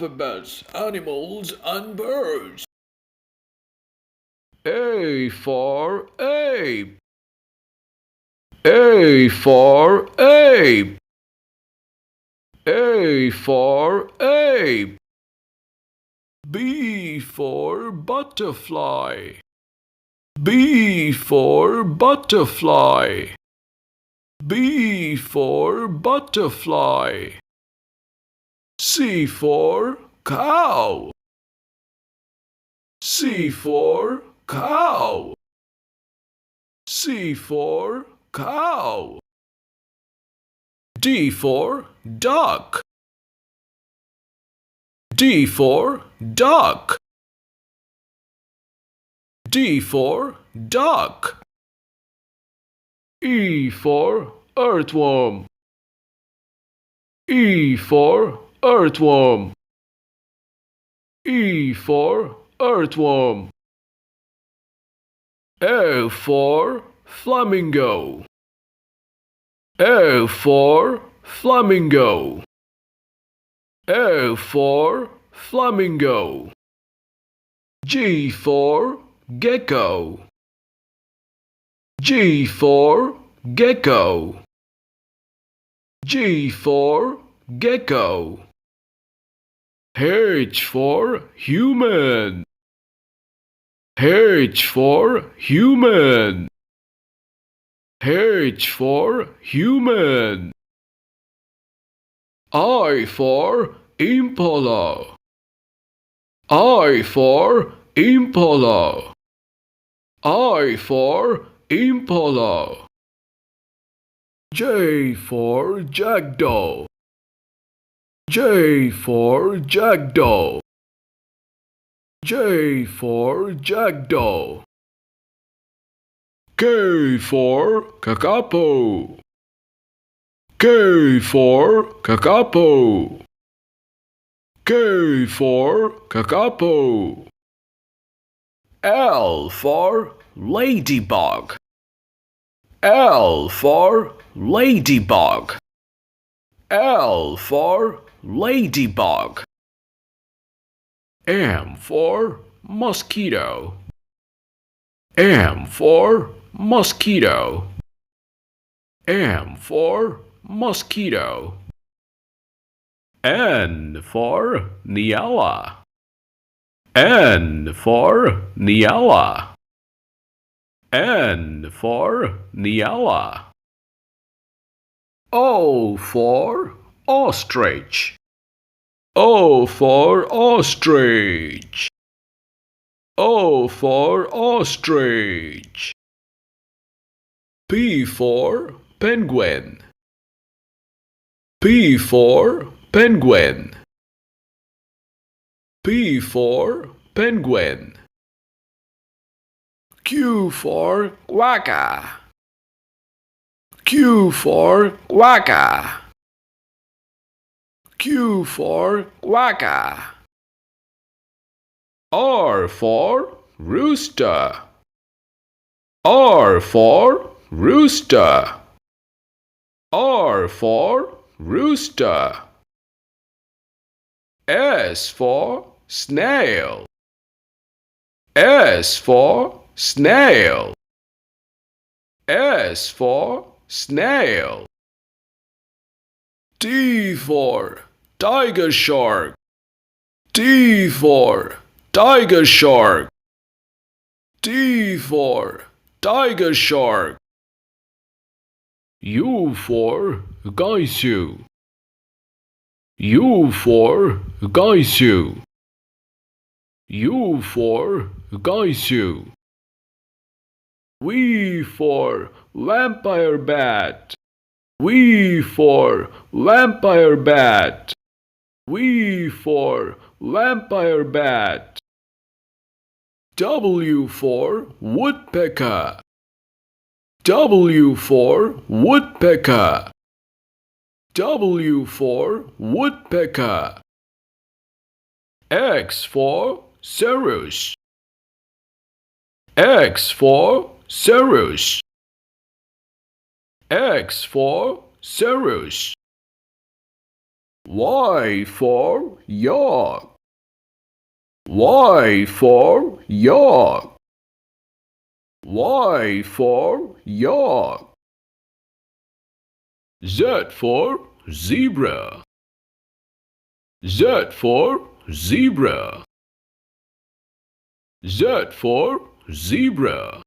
alphabets, animals, and birds. A for ape. A for ape. A for ape. B for butterfly. B for butterfly. B for butterfly. C for cow. C for cow. C for cow. D for duck. D for duck. D for duck. E for earthworm. E for earthworm. E for earthworm. F for flamingo. F for flamingo. F for flamingo. G for gecko. G for gecko. G for gecko. H for human. H for human. H for human. I for impala. I for impala. I for impala. J for jackdaw. J for jackdaw. J for jackdaw. K for kakapo. K for kakapo. K for kakapo. L for ladybug. L for ladybug. L for ladybug. M for mosquito. M for mosquito. M for mosquito. N for Niala. N for Niala. N for Niala. O for ostrich. O for ostrich. O for ostrich. P for penguin. P for penguin. P for penguin. Q for quagga. Q for quagga. Q for quagga. R for rooster. R for rooster. R for rooster. S for snail. S for snail. S for snail. T for tiger shark. T for tiger shark. T for tiger shark. U for gaisu. U for gaisu. U for gaisu. V for vampire bat. V for vampire bat. V for vampire bat. W for woodpecker. W for woodpecker. W for woodpecker. X for cirrus. X for cirrus. X for cirrus. Y for yak. Y for yak. Y for yak. Z for zebra. Z for zebra. Z for zebra.